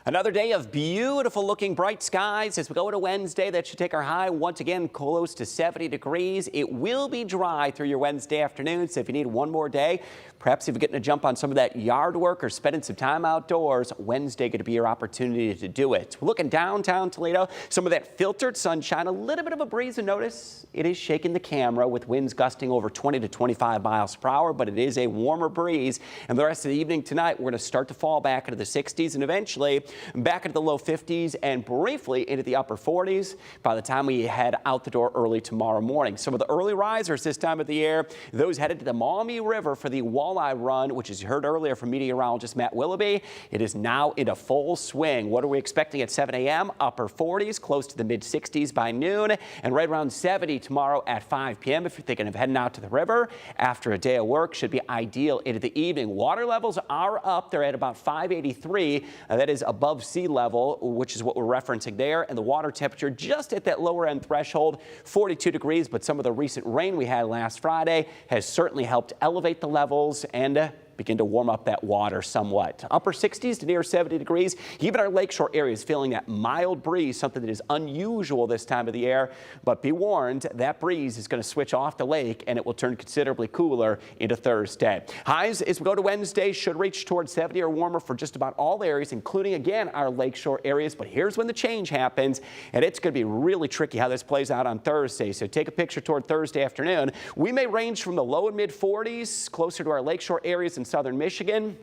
Another day of beautiful looking bright skies as we go into Wednesday. That should take our high once again close to 70 degrees. It will be dry through your Wednesday afternoon. So if you need one more day, perhaps if you're getting a jump on some of that yard work or spending some time outdoors, Wednesday going to be your opportunity to do it. We're looking downtown Toledo, some of that filtered sunshine, a little bit of a breeze, and notice it is shaking the camera with winds gusting over 20 to 25 miles per hour, but it is a warmer breeze. And the rest of the evening tonight, we're going to start to fall back into the 60s and eventually back into the low 50s and briefly into the upper 40s by the time we head out the door early tomorrow morning. Some of the early risers this time of the year, those headed to the Maumee River for the walleye run, which as you heard earlier from meteorologist Matt Willoughby, it is now in a full swing. What are we expecting at 7 a.m.? Upper 40s, close to the mid 60s by noon, and right around 70 tomorrow at 5 p.m. If you're thinking of heading out to the river after a day of work, should be ideal into the evening. Water levels are up. They're at about 583. That is above sea level, which is what we're referencing there, and the water temperature just at that lower end threshold, 42 degrees, but some of the recent rain we had last Friday has certainly helped elevate the levels and begin to warm up that water somewhat. Upper 60s to near 70 degrees. Even our lakeshore areas feeling that mild breeze, something that is unusual this time of the year. But be warned, that breeze is going to switch off the lake and it will turn considerably cooler into Thursday. Highs as we go to Wednesday should reach towards 70 or warmer for just about all areas, including again our lakeshore areas. But here's when the change happens, and it's going to be really tricky how this plays out on Thursday. So take a picture toward Thursday afternoon. We may range from the low and mid 40s closer to our lakeshore areas in southern Michigan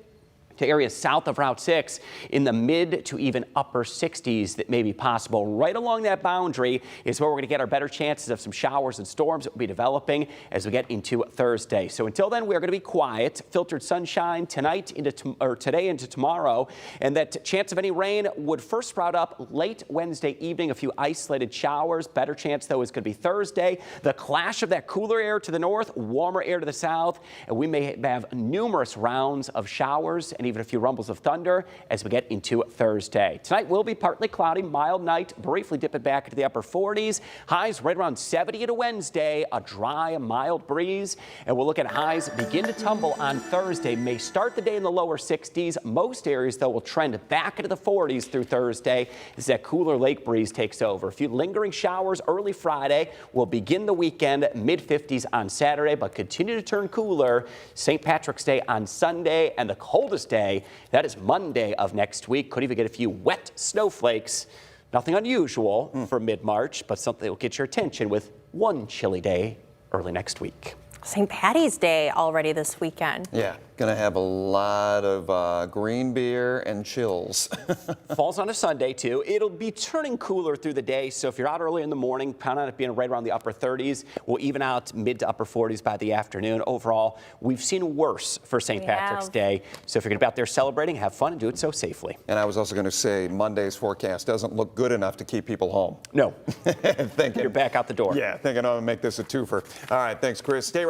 to areas south of Route 6 in the mid to even upper 60s that may be possible. Right along that boundary is where we're going to get our better chances of some showers and storms that will be developing as we get into Thursday. So until then, we are going to be quiet. Filtered sunshine tonight today into tomorrow, and that chance of any rain would first sprout up late Wednesday evening. A few isolated showers. Better chance though is going to be Thursday. The clash of that cooler air to the north, warmer air to the south, and we may have numerous rounds of showers and even a few rumbles of thunder as we get into Thursday. Tonight will be partly cloudy, mild night, briefly dipping back into the upper 40s. Highs right around 70 into Wednesday, a dry, mild breeze. And we'll look at highs begin to tumble on Thursday. May start the day in the lower 60s. Most areas, though, will trend back into the 40s through Thursday as that cooler lake breeze takes over. A few lingering showers early Friday. We'll begin the weekend mid 50s on Saturday, but continue to turn cooler St. Patrick's Day on Sunday, and the coldest day, that is Monday of next week. Could even get a few wet snowflakes. Nothing unusual for mid-March, but something that will get your attention with one chilly day early next week. St. Patty's Day already this weekend. Yeah, gonna have a lot of green beer and chills. Falls on a Sunday too. It'll be turning cooler through the day, so if you're out early in the morning, count on it being right around the upper 30s. We'll even out mid to upper 40s by the afternoon. Overall, we've seen worse for St. Patrick's Day, so if you're gonna be out there celebrating, have fun and do it so safely. And I was also gonna say Monday's forecast doesn't look good enough to keep people home. No. You're back out the door. Yeah, thinking I'm gonna make this a twofer. All right, thanks, Chris. Stay right